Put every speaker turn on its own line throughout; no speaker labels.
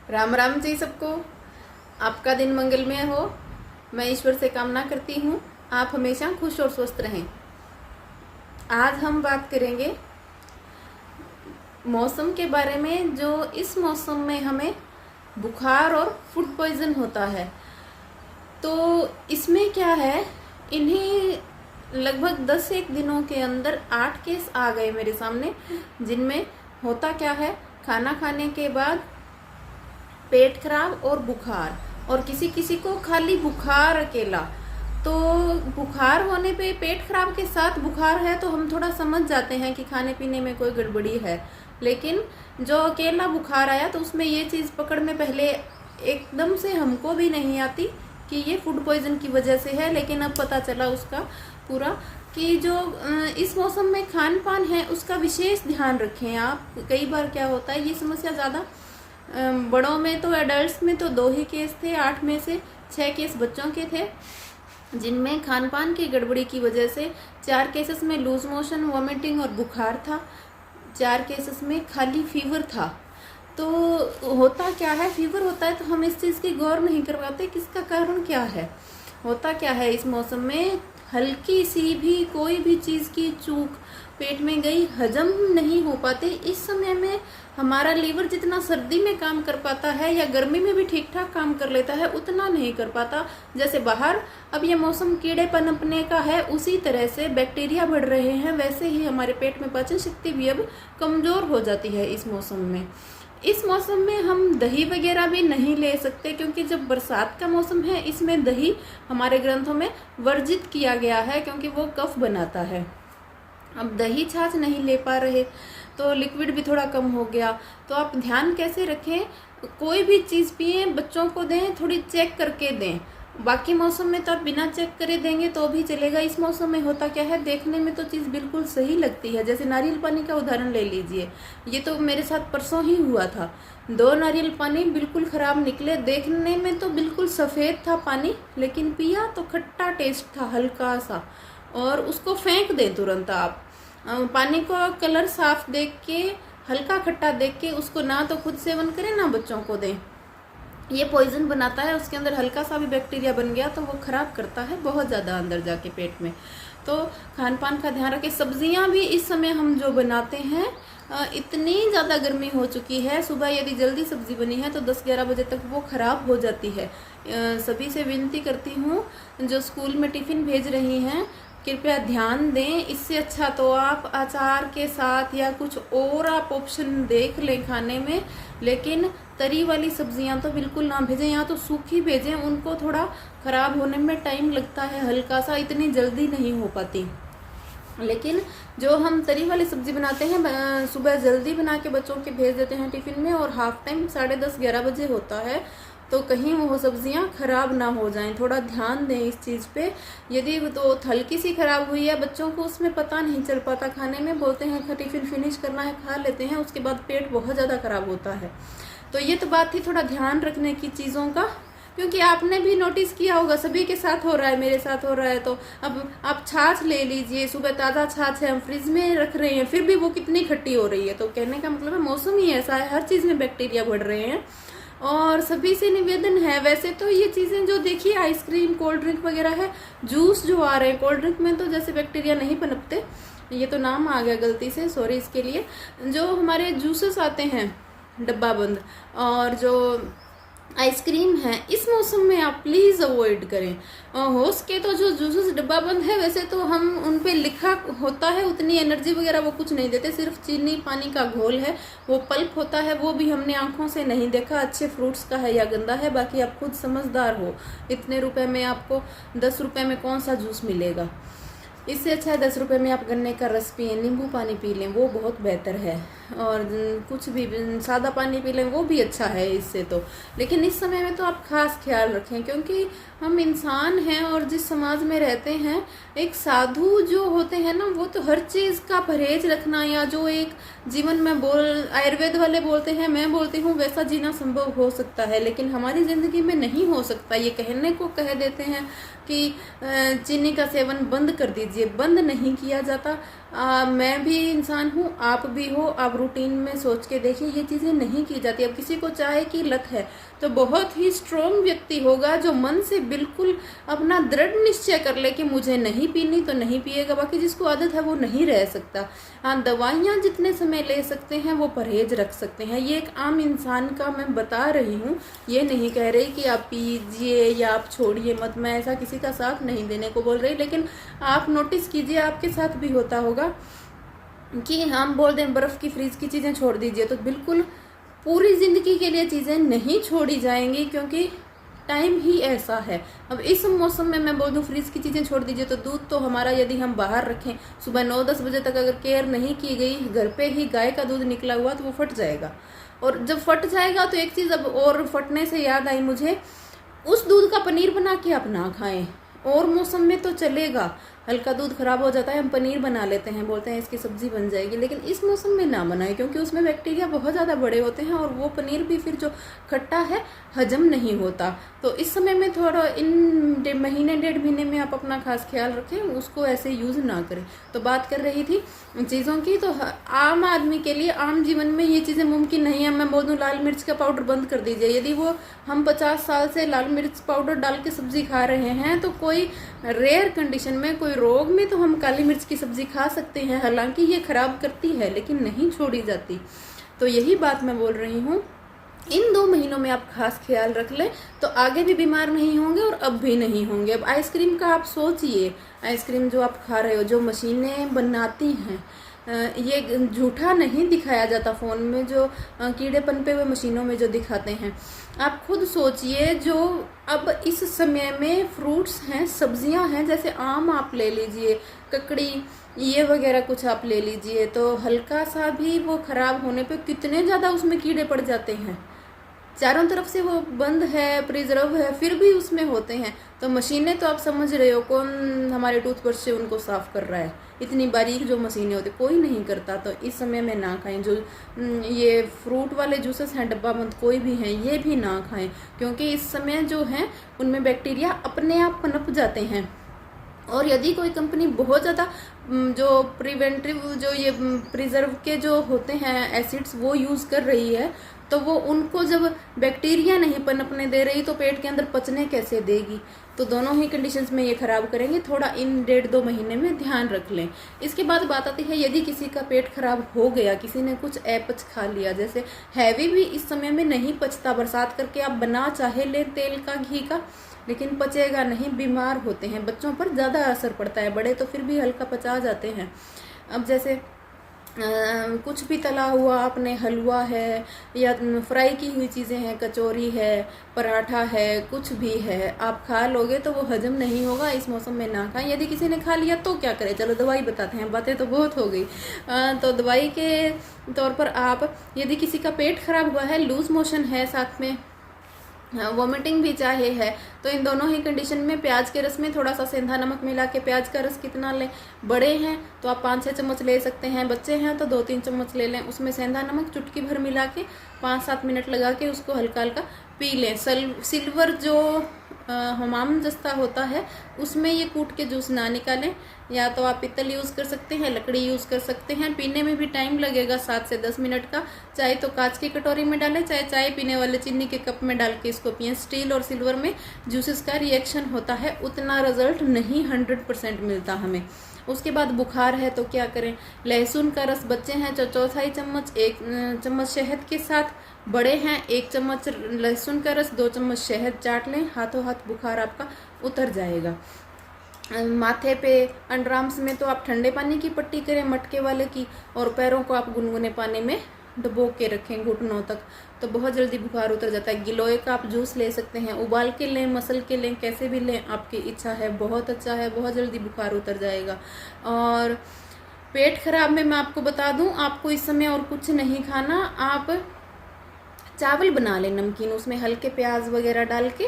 राम राम जी सबको। आपका दिन मंगलमय हो। मैं ईश्वर से कामना करती हूँ आप हमेशा खुश और स्वस्थ रहें। आज हम बात करेंगे मौसम के बारे में। जो इस मौसम में हमें बुखार और फूड पॉइजन होता है, तो इसमें क्या है, इन्हीं लगभग 10 दिनों के अंदर 8 केस आ गए मेरे सामने, जिनमें होता क्या है, खाना खाने के बाद पेट खराब और बुखार, और किसी किसी को खाली बुखार अकेला। तो बुखार होने पे, पेट खराब के साथ बुखार है तो हम थोड़ा समझ जाते हैं कि खाने पीने में कोई गड़बड़ी है। लेकिन जो अकेला बुखार आया तो उसमें ये चीज़ पकड़ में पहले एकदम से हमको भी नहीं आती कि ये फूड पॉइजन की वजह से है, लेकिन अब पता चला उसका पूरा कि जो इस मौसम में खान पान है उसका विशेष ध्यान रखें आप। कई बार क्या होता है, ये समस्या ज़्यादा बड़ों में तो, एडल्ट्स में तो 2 ही केस थे, 8 में से 6 केस बच्चों के थे, जिनमें खान पान की गड़बड़ी की वजह से 4 केसेस में लूज मोशन, वॉमिटिंग और बुखार था, 4 केसेस में खाली फीवर था। तो होता क्या है, फीवर होता है तो हम इस चीज़ की गौर नहीं कर पाते किसका कारण क्या है। होता क्या है, इस मौसम में हल्की सी भी कोई भी चीज़ की चूक पेट में गई, हजम नहीं हो पाते। इस समय में हमारा लीवर जितना सर्दी में काम कर पाता है या गर्मी में भी ठीक ठाक काम कर लेता है, उतना नहीं कर पाता। जैसे बाहर अब ये मौसम कीड़े पनपने का है, उसी तरह से बैक्टीरिया बढ़ रहे हैं, वैसे ही हमारे पेट में पाचन शक्ति भी अब कमज़ोर हो जाती है इस मौसम में। इस मौसम में हम दही वगैरह भी नहीं ले सकते, क्योंकि जब बरसात का मौसम है इसमें दही हमारे ग्रंथों में वर्जित किया गया है, क्योंकि वो कफ बनाता है। अब दही छाछ नहीं ले पा रहे तो लिक्विड भी थोड़ा कम हो गया। तो आप ध्यान कैसे रखें, कोई भी चीज़ पिए बच्चों को दें, थोड़ी चेक करके दें। बाकी मौसम में तो आप बिना चेक करे देंगे तो भी चलेगा। इस मौसम में होता क्या है, देखने में तो चीज़ बिल्कुल सही लगती है। जैसे नारियल पानी का उदाहरण ले लीजिए, ये तो मेरे साथ परसों ही हुआ था। 2 नारियल पानी बिल्कुल ख़राब निकले, देखने में तो बिल्कुल सफ़ेद था पानी, लेकिन पिया तो खट्टा टेस्ट था हल्का सा, और उसको फेंक दें तुरंत आप। पानी को कलर साफ देख के, हल्का खट्टा देख के उसको ना तो खुद सेवन करें ना बच्चों को दें। ये पॉइजन बनाता है, उसके अंदर हल्का सा भी बैक्टीरिया बन गया तो वो ख़राब करता है बहुत ज़्यादा अंदर जाके पेट में। तो खान पान का ध्यान रखें। सब्जियां भी इस समय हम जो बनाते हैं, इतनी ज़्यादा गर्मी हो चुकी है, सुबह यदि जल्दी सब्जी बनी है तो 10-11 बजे तक वो ख़राब हो जाती है। सभी से विनती करती हूँ जो स्कूल में टिफ़िन भेज रही हैं, कृपया ध्यान दें। इससे अच्छा तो आप अचार के साथ या कुछ और आप ऑप्शन देख लें खाने में, लेकिन तरी वाली सब्जियां तो बिल्कुल ना भेजें, या तो सूखी भेजें, उनको थोड़ा ख़राब होने में टाइम लगता है हल्का सा, इतनी जल्दी नहीं हो पाती। लेकिन जो हम तरी वाली सब्जी बनाते हैं, सुबह जल्दी बना के बच्चों के भेज देते हैं टिफ़िन में, और हाफ टाइम 10:30-11 बजे होता है, तो कहीं वो सब्जियां खराब ना हो जाएं। थोड़ा ध्यान दें इस चीज़ पे। यदि तो हल्की सी खराब हुई है, बच्चों को उसमें पता नहीं चल पाता खाने में, बोलते हैं टिफ़िन फिनिश करना है, खा लेते हैं, उसके बाद पेट बहुत ज़्यादा खराब होता है। तो ये तो बात थी थोड़ा ध्यान रखने की चीज़ों का, क्योंकि आपने भी नोटिस किया होगा, सभी के साथ हो रहा है, मेरे साथ हो रहा है। तो अब आप छाछ ले लीजिए, सुबह ताज़ा छाछ है, हम फ्रिज में रख रहे हैं, फिर भी वो कितनी खट्टी हो रही है। तो कहने का मतलब है मौसम ही ऐसा है, हर चीज़ में बैक्टीरिया बढ़ रहे हैं। और सभी से निवेदन है, वैसे तो ये चीज़ें जो देखिए, आइसक्रीम, कोल्ड ड्रिंक वगैरह है, जूस जो आ रहे हैं, कोल्ड ड्रिंक में तो जैसे बैक्टीरिया नहीं पनपते, ये तो नाम आ गया गलती से, सॉरी इसके लिए। जो हमारे जूसेस आते हैं डब्बा बंद, और जो आइसक्रीम है, इस मौसम में आप प्लीज़ अवॉइड करें। हो सके तो जो जूसेस डब्बा बंद है, वैसे तो हम उन पे लिखा होता है, उतनी एनर्जी वगैरह वो कुछ नहीं देते, सिर्फ चीनी पानी का घोल है, वो पल्प होता है, वो भी हमने आंखों से नहीं देखा अच्छे फ्रूट्स का है या गंदा है। बाकी आप खुद समझदार हो, इतने रुपए में आपको 10 रुपए में कौन सा जूस मिलेगा। इससे अच्छा है 10 रुपए में आप गन्ने का रस पिए, नींबू पानी पी लें, वो बहुत बेहतर है, और कुछ भी सादा पानी पी लें, वो भी अच्छा है इससे तो। लेकिन इस समय में तो आप खास ख्याल रखें, क्योंकि हम इंसान हैं, और जिस समाज में रहते हैं, एक साधु जो होते हैं ना, वो तो हर चीज़ का परहेज रखना, या जो एक जीवन में आयुर्वेद वाले बोलते हैं, मैं बोलती हूँ वैसा जीना संभव हो सकता है, लेकिन हमारी ज़िंदगी में नहीं हो सकता। ये कहने को कह देते हैं कि चीनी का सेवन बंद कर दीजिए, बंद नहीं किया जाता। मैं भी इंसान हूँ, आप भी हो। आप रूटीन में सोच के देखिए, ये चीज़ें नहीं की जाती। अब किसी को चाय की लत है तो बहुत ही स्ट्रोंग व्यक्ति होगा जो मन से बिल्कुल अपना दृढ़ निश्चय कर ले कि मुझे नहीं पीनी तो नहीं पिएगा। बाकी जिसको आदत है वो नहीं रह सकता। हाँ, दवाइयाँ जितने समय ले सकते हैं वो परहेज रख सकते हैं। ये एक आम इंसान का मैं बता रही हूँ, ये नहीं कह रही कि आप पीजिए या आप छोड़िए मत। मैं ऐसा किसी का साथ नहीं देने को बोल रही, लेकिन आप नोटिस कीजिए आपके साथ भी होता होगा कि हम बोल दें बर्फ़ की फ्रीज की चीज़ें छोड़ दीजिए, तो बिल्कुल पूरी ज़िंदगी के लिए चीज़ें नहीं छोड़ी जाएंगी, क्योंकि टाइम ही ऐसा है। अब इस मौसम में मैं बोल दूं फ्रीज की चीज़ें छोड़ दीजिए, तो दूध तो हमारा यदि हम बाहर रखें सुबह 9-10 बजे तक अगर केयर नहीं की गई, घर पे ही गाय का दूध निकला हुआ, तो वो फट जाएगा। और जब फट जाएगा तो एक चीज़ अब और फटने से याद आई मुझे, उस दूध का पनीर बना के आप ना खाएं। और मौसम में तो चलेगा, हल्का दूध खराब हो जाता है, हम पनीर बना लेते हैं, बोलते हैं इसकी सब्जी बन जाएगी, लेकिन इस मौसम में ना बनाएं, क्योंकि उसमें बैक्टीरिया बहुत ज़्यादा बड़े होते हैं और वो पनीर भी फिर जो खट्टा है हजम नहीं होता। तो इस समय में थोड़ा इन 1.5 महीने में आप अपना खास ख्याल रखें, उसको ऐसे यूज़ ना करें। तो बात कर रही थी चीज़ों की, तो आम आदमी के लिए आम जीवन में ये चीज़ें मुमकिन नहीं है। मैं बोल दूँ लाल मिर्च का पाउडर बंद कर दीजिए, यदि वो हम 50 साल से लाल मिर्च पाउडर डाल के सब्जी खा रहे हैं, तो कोई रेयर कंडीशन में, कोई रोग में तो हम काली मिर्च की सब्जी खा सकते हैं। हालांकि ये खराब करती है लेकिन नहीं छोड़ी जाती। तो यही बात मैं बोल रही हूँ, इन 2 महीनों में आप खास ख्याल रख लें तो आगे भी बीमार नहीं होंगे और अब भी नहीं होंगे। अब आइसक्रीम का आप सोचिए, आइसक्रीम जो आप खा रहे हो, जो मशीनें बनाती हैं, ये झूठा नहीं दिखाया जाता फ़ोन में, जो कीड़े पनपे हुए मशीनों में जो दिखाते हैं। आप खुद सोचिए, जो अब इस समय में फ्रूट्स हैं, सब्जियां हैं, जैसे आम आप ले लीजिए, ककड़ी, ये वगैरह कुछ आप ले लीजिए, तो हल्का सा भी वो ख़राब होने पे कितने ज़्यादा उसमें कीड़े पड़ जाते हैं। चारों तरफ से वो बंद है, प्रिजर्व है, फिर भी उसमें होते हैं। तो मशीनें तो आप समझ रहे हो, कौन हमारे टूथब्रश से उनको साफ़ कर रहा है? इतनी बारीक जो मशीनें होती, कोई नहीं करता। तो इस समय में ना खाएं। जो ये फ्रूट वाले जूसेस हैं डब्बा बंद कोई भी हैं, ये भी ना खाएं, क्योंकि इस समय जो हैं उनमें बैक्टीरिया अपने आप पनप जाते हैं। और यदि कोई कंपनी बहुत ज़्यादा जो प्रिवेंटिव, जो ये प्रिजर्व के जो होते हैं एसिड्स, वो यूज़ कर रही है, तो वो उनको जब बैक्टीरिया नहीं पनपने दे रही तो पेट के अंदर पचने कैसे देगी? तो दोनों ही कंडीशंस में ये खराब करेंगे। थोड़ा इन 1.5-2 महीने में ध्यान रख लें। इसके बाद बात आती है, यदि किसी का पेट खराब हो गया, किसी ने कुछ अपच खा लिया, जैसे हैवी भी इस समय में नहीं पचता, बरसात करके आप बना चाहे लें तेल का, घी का, लेकिन पचेगा नहीं, बीमार होते हैं। बच्चों पर ज़्यादा असर पड़ता है, बड़े तो फिर भी हल्का पचा जाते हैं। अब जैसे कुछ भी तला हुआ आपने, हलवा है या फ्राई की हुई चीज़ें हैं, कचौरी है, पराठा है, कुछ भी है, आप खा लोगे तो वो हजम नहीं होगा। इस मौसम में ना खाएं। यदि किसी ने खा लिया तो क्या करें? चलो दवाई बताते हैं, बातें तो बहुत हो गई। तो दवाई के तौर पर आप, यदि किसी का पेट खराब हुआ है, लूज मोशन है, साथ में वॉमिटिंग भी चाहे है, तो इन दोनों ही कंडीशन में प्याज के रस में थोड़ा सा सेंधा नमक मिला के, प्याज का रस कितना लें? बड़े हैं तो आप 5-6 चम्मच ले सकते हैं, बच्चे हैं तो 2-3 चम्मच ले लें। उसमें सेंधा नमक चुटकी भर मिला के 5-7 मिनट लगा के उसको हल्का हल्का पी लें। सिल्वर जो हमाम जस्ता होता है उसमें ये कूट के जूस ना निकालें, या तो आप पीतल यूज़ कर सकते हैं, लकड़ी यूज़ कर सकते हैं। पीने में भी टाइम लगेगा 7 से 10 मिनट का। चाहे तो कांच की कटोरी में डालें, चाहे चाय पीने वाले चीनी के कप में डाल के इसको पिएं। स्टील और सिल्वर में जूसेस का रिएक्शन होता है, उतना रिजल्ट नहीं 100% मिलता हमें। उसके बाद बुखार है तो क्या करें? लहसुन का रस, बच्चे हैं तो 1/4 चम्मच, 1 चम्मच शहद के साथ, बड़े हैं 1 चम्मच लहसुन का रस, 2 चम्मच शहद चाट लें, हाथों हाथ बुखार आपका उतर जाएगा। माथे पे, अंडरआर्म्स में तो आप ठंडे पानी की पट्टी करें, मटके वाले की, और पैरों को आप गुनगुने पानी में डुबो के रखें घुटनों तक, तो बहुत जल्दी बुखार उतर जाता है। गिलोय का आप जूस ले सकते हैं, उबाल के लें, मसल के लें, कैसे भी लें, आपकी इच्छा है, बहुत अच्छा है, बहुत जल्दी बुखार उतर जाएगा। और पेट खराब में मैं आपको बता दूं, आपको इस समय और कुछ नहीं खाना, आप चावल बना लें नमकीन, उसमें हल्के प्याज वगैरह डाल के,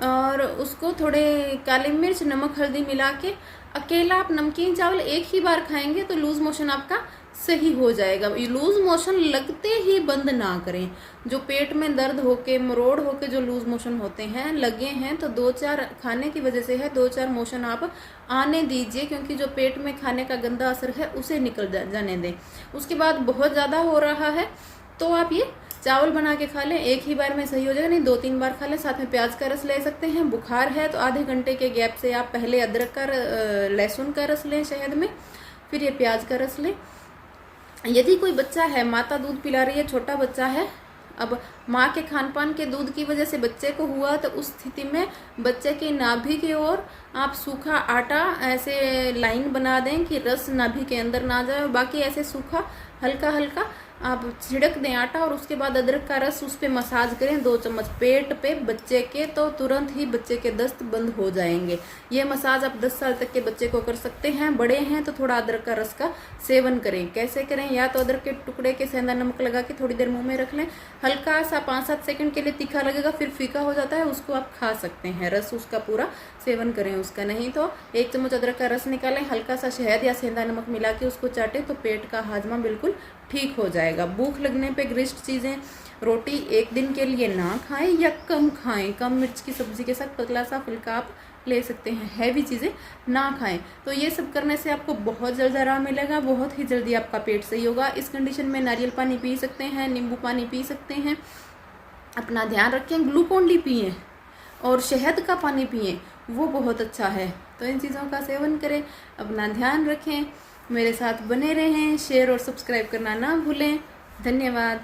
और उसको थोड़े काली मिर्च, नमक, हल्दी मिला के, अकेला आप नमकीन चावल एक ही बार खाएंगे तो लूज मोशन आपका सही हो जाएगा। लूज मोशन लगते ही बंद ना करें। जो पेट में दर्द होके मरोड़ होके जो लूज मोशन होते हैं लगे हैं तो 2-4 खाने की वजह से है, 2-4 मोशन आप आने दीजिए, क्योंकि जो पेट में खाने का गंदा असर है उसे निकल जाने दें। उसके बाद बहुत ज़्यादा हो रहा है तो आप ये चावल बना के खा लें, एक ही बार में सही हो जाएगा, नहीं 2-3 बार खा लें। साथ में प्याज का रस ले सकते हैं। बुखार है तो आधे घंटे के गैप से आप पहले अदरक का लहसुन का रस लें शहद में, फिर ये प्याज का रस लें। यदि कोई बच्चा है, माता दूध पिला रही है, छोटा बच्चा है, अब माँ के खान पान के दूध की वजह से बच्चे को हुआ, तो उस स्थिति में बच्चे की नाभि की ओर आप सूखा आटा ऐसे लाइन बना दें कि रस नाभि के अंदर ना जाए, और बाकी ऐसे सूखा हल्का हल्का आप छिड़क दें आटा, और उसके बाद अदरक का रस उस पर मसाज करें 2 चम्मच पेट पे बच्चे के, तो तुरंत ही बच्चे के दस्त बंद हो जाएंगे। ये मसाज आप 10 साल तक के बच्चे को कर सकते हैं। बड़े हैं तो थोड़ा अदरक का रस का सेवन करें। कैसे करें? या तो अदरक के टुकड़े के सेंधा नमक लगा के थोड़ी देर मुंह में रख लें, हल्का सा 5-7 सेकंड के लिए तीखा लगेगा, फिर फीका हो जाता है, उसको आप खा सकते हैं। रस उसका पूरा सेवन करें उसका। नहीं तो 1 चम्मच अदरक का रस निकालें, हल्का सा शहद या सेंधा नमक मिला के उसको चाटें, तो पेट का हाजमा बिल्कुल ठीक हो जाएगा। भूख लगने पे ग्रिस्ट चीज़ें, रोटी 1 दिन के लिए ना खाएं या कम खाएं। कम मिर्च की सब्जी के साथ पतला सा फुल्का आप ले सकते हैं। हैवी चीज़ें ना खाएं। तो ये सब करने से आपको बहुत जल्द आराम मिलेगा, बहुत ही जल्दी आपका पेट सही होगा। इस कंडीशन में नारियल पानी पी सकते हैं, नींबू पानी पी सकते हैं। अपना ध्यान रखें, ग्लूकोन डी पिएं और शहद का पानी पिएं, वो बहुत अच्छा है। तो इन चीज़ों का सेवन करें, अपना ध्यान रखें, मेरे साथ बने रहें। शेयर और सब्सक्राइब करना ना भूलें। धन्यवाद।